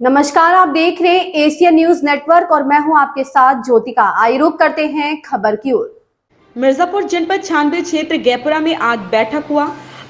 नमस्कार, आप देख रहे हैं एशिया न्यूज नेटवर्क और मैं हूं आपके साथ ज्योतिका। आइए रुक करते हैं खबर की ओर। मिर्जापुर जनपद 96 क्षेत्र गैपुरा में आज बैठक हुआ।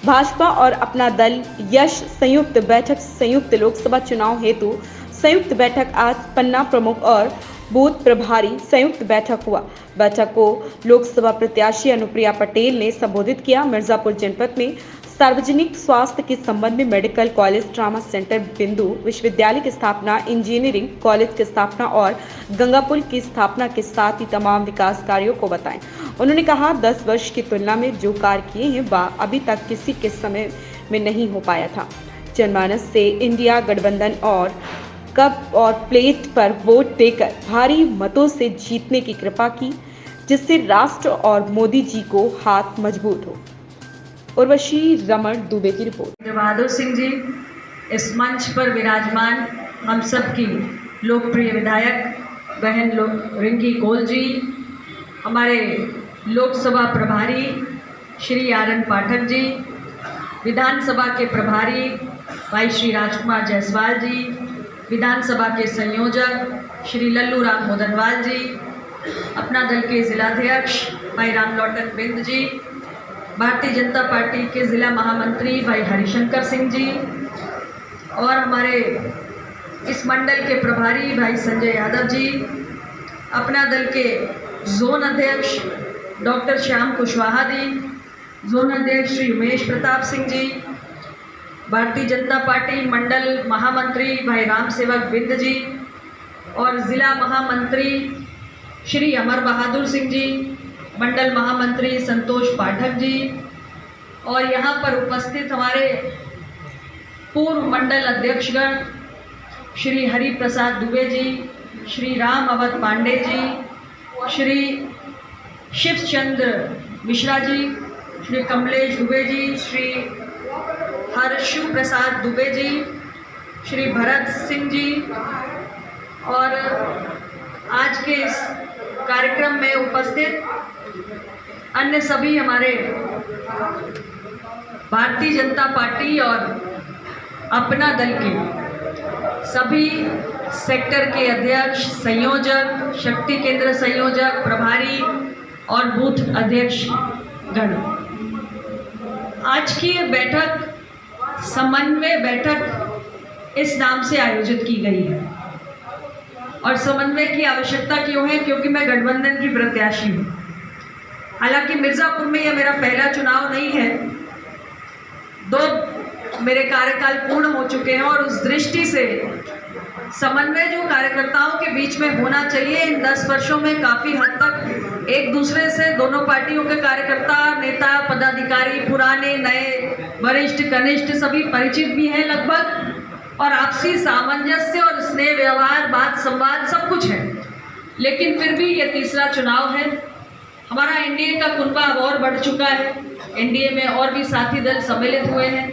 भाजपा और अपना दल यश संयुक्त बैठक संयुक्त लोकसभा चुनाव हेतु संयुक्त बैठक आज पन्ना प्रमुख और बूथ प्रभारी संयुक्त बैठक हुआ। बैठक को लोकसभा प्रत्याशी अनुप्रिया पटेल ने संबोधित किया। मिर्जापुर जनपद में सार्वजनिक स्वास्थ्य के संबंध में मेडिकल कॉलेज, ट्रामा सेंटर, बिंदु विश्वविद्यालय की स्थापना, इंजीनियरिंग कॉलेज की स्थापना और गंगा पुल की स्थापना के साथ ही तमाम विकास कार्यों को बताएं। उन्होंने कहा 10 वर्ष की तुलना में जो कार्य किए हैं वह अभी तक किसी के समय में नहीं हो पाया था। जनमानस से इंडिया गठबंधन और कप और प्लेट पर वोट देकर भारी मतों से जीतने की कृपा की, जिससे राष्ट्र और मोदी जी को हाथ मजबूत हो। उर्वशी रमण दुबे की रिपोर्ट। बहादुर सिंह जी इस मंच पर विराजमान हम सब की लोकप्रिय विधायक बहन रिंकी कौल जी, हमारे लोकसभा प्रभारी श्री आर.एन. पाठक जी, विधानसभा के प्रभारी भाई श्री राजकुमार जायसवाल जी, विधानसभा के संयोजक श्री लल्लू राम मोदनवाल जी, अपना दल के जिलाध्यक्ष भाई रामलोटन बिंद जी, भारतीय जनता पार्टी के जिला महामंत्री भाई हरिशंकर सिंह जी और हमारे इस मंडल के प्रभारी भाई संजय यादव जी, अपना दल के जोन अध्यक्ष डॉक्टर श्याम कुशवाहा जी, जोन अध्यक्ष श्री उमेश प्रताप सिंह जी, भारतीय जनता पार्टी मंडल महामंत्री भाई राम सेवक बिंद जी और ज़िला महामंत्री श्री अमर बहादुर सिंह जी, मंडल महामंत्री संतोष पाठक जी और यहाँ पर उपस्थित हमारे पूर्व मंडल अध्यक्षगण श्री हरि प्रसाद दुबे जी, श्री राम अवध पांडे जी, श्री शिवचंद्र मिश्रा जी, श्री कमलेश दुबे जी, श्री हर्षु प्रसाद दुबे जी, श्री भरत सिंह जी और आज के इस कार्यक्रम में उपस्थित अन्य सभी हमारे भारतीय जनता पार्टी और अपना दल के सभी सेक्टर के अध्यक्ष, संयोजक, शक्ति केंद्र संयोजक, प्रभारी और बूथ अध्यक्ष गण। आज की ये बैठक समन्वय बैठक इस नाम से आयोजित की गई है और समन्वय की आवश्यकता क्यों है? क्योंकि मैं गठबंधन की प्रत्याशी हूँ। हालांकि मिर्ज़ापुर में यह मेरा पहला चुनाव नहीं है, 2 मेरे कार्यकाल पूर्ण हो चुके हैं और उस दृष्टि से समन्वय जो कार्यकर्ताओं के बीच में होना चाहिए, इन 10 वर्षों में काफ़ी हद तक एक दूसरे से दोनों पार्टियों के कार्यकर्ता, नेता, पदाधिकारी, पुराने, नए, वरिष्ठ, कनिष्ठ सभी परिचित भी हैं लगभग और आपसी सामंजस्य और स्नेह व्यवहार, बात संवाद सब कुछ है। लेकिन फिर भी ये तीसरा चुनाव है। हमारा एनडीए का कुनबा अब और बढ़ चुका है। एनडीए में और भी साथी दल सम्मिलित हुए हैं,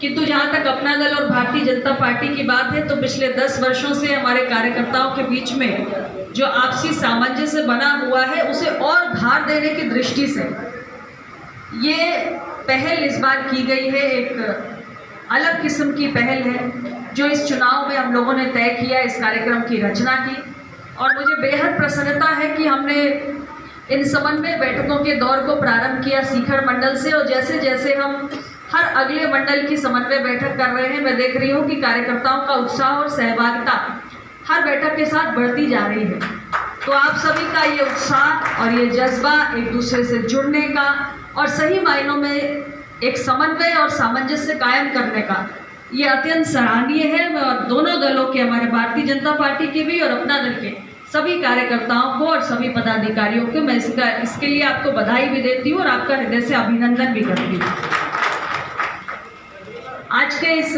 किंतु जहाँ तक अपना दल और भारतीय जनता पार्टी की बात है तो पिछले 10 वर्षों से हमारे कार्यकर्ताओं के बीच में जो आपसी सामंजस्य बना हुआ है उसे और धार देने की दृष्टि से ये पहल इस बार की गई है। एक अलग किस्म की पहल है जो इस चुनाव में हम लोगों ने तय किया, इस कार्यक्रम की रचना की और मुझे बेहद प्रसन्नता है कि हमने इन समन्वय बैठकों के दौर को प्रारंभ किया सीकर मंडल से और जैसे जैसे हम हर अगले मंडल की समन्वय बैठक कर रहे हैं, मैं देख रही हूँ कि कार्यकर्ताओं का उत्साह और सहभागिता हर बैठक के साथ बढ़ती जा रही है। तो आप सभी का ये उत्साह और ये जज्बा एक दूसरे से जुड़ने का और सही मायनों में एक समन्वय और सामंजस्य कायम करने का, ये अत्यंत सराहनीय है। और दोनों दलों के, हमारे भारतीय जनता पार्टी के भी और अपना दल के सभी कार्यकर्ताओं को और सभी पदाधिकारियों को मैं इसके लिए आपको बधाई भी देती हूँ और आपका हृदय से अभिनंदन भी करती हूँ। आज के इस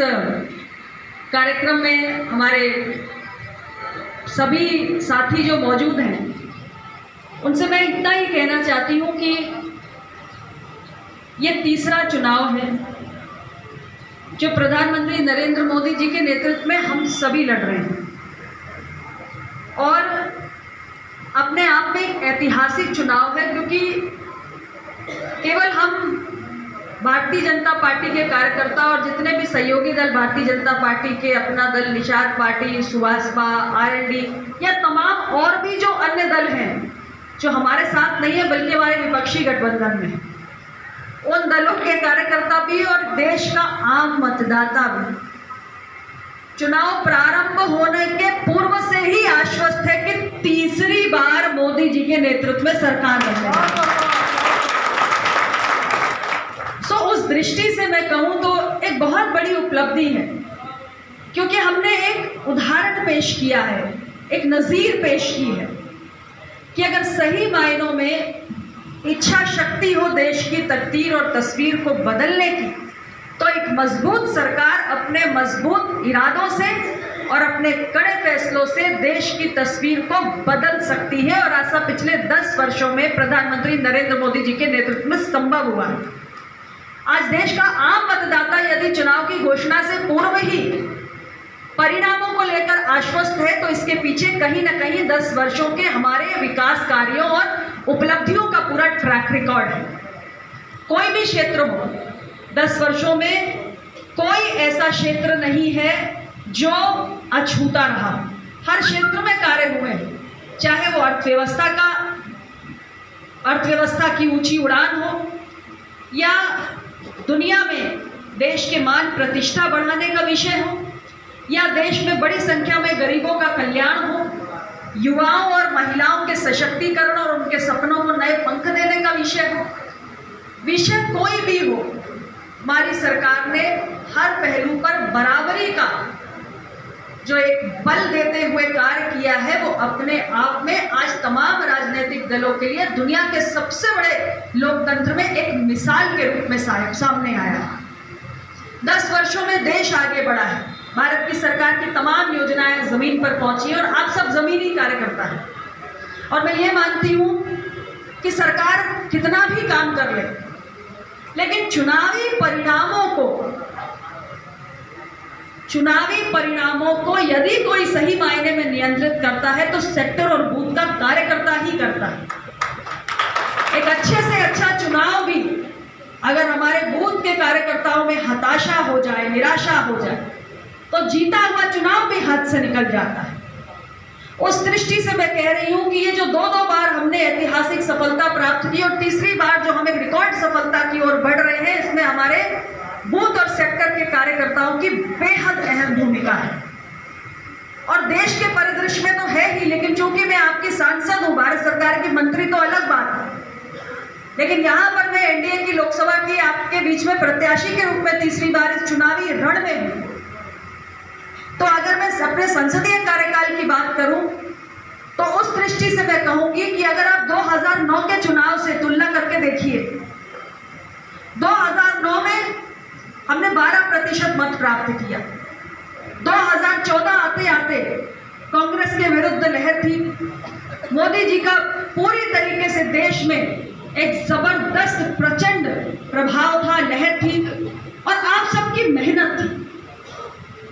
कार्यक्रम में हमारे सभी साथी जो मौजूद हैं उनसे मैं इतना ही कहना चाहती हूँ कि ये तीसरा चुनाव है जो प्रधानमंत्री नरेंद्र मोदी जी के नेतृत्व में हम सभी लड़ रहे हैं और अपने आप में एक ऐतिहासिक चुनाव है, क्योंकि केवल हम भारतीय जनता पार्टी के कार्यकर्ता और जितने भी सहयोगी दल भारतीय जनता पार्टी के, अपना दल, निषाद पार्टी, सुभाषपा, आरएलडी या तमाम और भी जो अन्य दल हैं जो हमारे साथ नहीं है बल्कि हमारे विपक्षी गठबंधन में, उन दलों के कार्यकर्ता भी और देश का आम मतदाता भी चुनाव प्रारंभ होने के पूर्व से ही आश्वस्त है कि तीसरी बार मोदी जी के नेतृत्व में सरकार बनने वाली है। उस दृष्टि से मैं कहूं तो एक बहुत बड़ी उपलब्धि है, क्योंकि हमने एक उदाहरण पेश किया है, एक नजीर पेश की है कि अगर सही मायनों में इच्छा शक्ति हो देश की तकदीर और तस्वीर को बदलने की, तो एक मजबूत सरकार अपने मजबूत इरादों से और अपने कड़े फैसलों से देश की तस्वीर को बदल सकती है। और ऐसा पिछले 10 वर्षों में प्रधानमंत्री नरेंद्र मोदी जी के नेतृत्व में संभव हुआ है। आज देश का आम मतदाता यदि चुनाव की घोषणा से पूर्व ही परिणामों को लेकर आश्वस्त है तो इसके पीछे कहीं ना कहीं 10 वर्षों के हमारे विकास कार्यों और उपलब्धियों का पूरा ट्रैक रिकॉर्ड है। कोई भी क्षेत्र हो, 10 वर्षों में कोई ऐसा क्षेत्र नहीं है जो अछूता रहा। हर क्षेत्र में कार्य हुए हैं, चाहे वो अर्थव्यवस्था की ऊंची उड़ान हो या दुनिया में देश के मान प्रतिष्ठा बढ़ाने का विषय हो या देश में बड़ी संख्या में गरीबों का कल्याण हो, युवाओं और महिलाओं के सशक्तिकरण और उनके सपनों को नए पंख देने का विषय हो। विषय कोई भी हो, हमारी सरकार ने हर पहलू पर बराबरी का जो एक बल देते हुए कार्य किया है, वो अपने आप में आज तमाम राजनीतिक दलों के लिए दुनिया के सबसे बड़े लोकतंत्र में एक मिसाल के रूप में सामने आया। 10 वर्षों में देश आगे बढ़ा है, भारत की सरकार की तमाम योजनाएं जमीन पर पहुंची और आप सब जमीनी कार्यकर्ता हैं। और मैं ये मानती हूं कि सरकार कितना भी काम कर ले, लेकिन चुनावी परिणामों को यदि कोई सही मायने में नियंत्रित करता है तो सेक्टर और बूथ का कार्यकर्ता ही करता है। एक अच्छे से अच्छा चुनाव भी अगर हमारे बूथ के कार्यकर्ताओं में हताशा हो जाए, निराशा हो जाए, तो जीता हुआ चुनाव भी हाथ से निकल जाता है। उस दृष्टि से मैं कह रही हूं कि ये जो दो बार हमने ऐतिहासिक सफलता प्राप्त की और तीसरी बार जो हम एक रिकॉर्ड सफलता की ओर बढ़ रहे हैं, इसमें हमारे बूथ और सेक्टर के कार्यकर्ताओं की बेहद अहम भूमिका है। और देश के परिदृश्य में तो है ही, लेकिन चूंकि मैं आपकी सांसद हूं, भारत सरकार की मंत्री तो अलग बात है, लेकिन यहां पर मैं एनडीए की लोकसभा की आपके बीच में प्रत्याशी के रूप में तीसरी बार इस चुनावी रण में हूं। तो अगर मैं अपने संसदीय कार्यकाल की बात करूं तो उस दृष्टि से मैं कहूंगी कि अगर आप 2009 के चुनाव से तुलना करके देखिए, 2009 में हमने 12% मत प्राप्त किया। 2014 आते आते कांग्रेस के विरुद्ध लहर थी, मोदी जी का पूरी तरीके से देश में एक जबरदस्त प्रचंड प्रभाव था, लहर थी और आप सबकी मेहनत थी।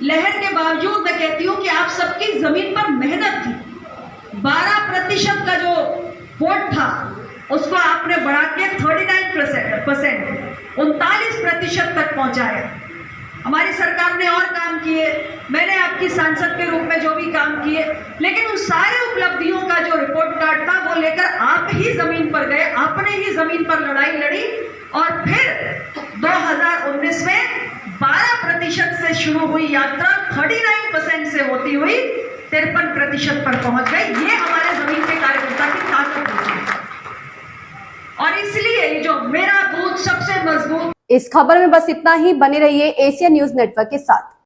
लहर के बावजूद मैं कहती हूं कि आप सबकी जमीन पर मेहनत थी। 12% का जो वोट था उसको आपने बढ़ा के 39% तक पहुंचाया। हमारी सरकार ने और काम किए, मैंने आपकी सांसद के रूप में जो भी काम किए, लेकिन उन सारे उपलब्धियों का जो रिपोर्ट कार्ड था वो लेकर आप ही जमीन पर गए, आपने ही जमीन पर लड़ाई लड़ी और फिर 2019 में 12% से शुरू हुई यात्रा 39% से होती हुई 53% पर पहुंच गई। ये हमारे जमीन के कार्यकर्ता की ताकत होती है और इसलिए जो मेरा बूथ सबसे मजबूत। इस खबर में बस इतना ही। बने रहिए एशिया न्यूज नेटवर्क के साथ।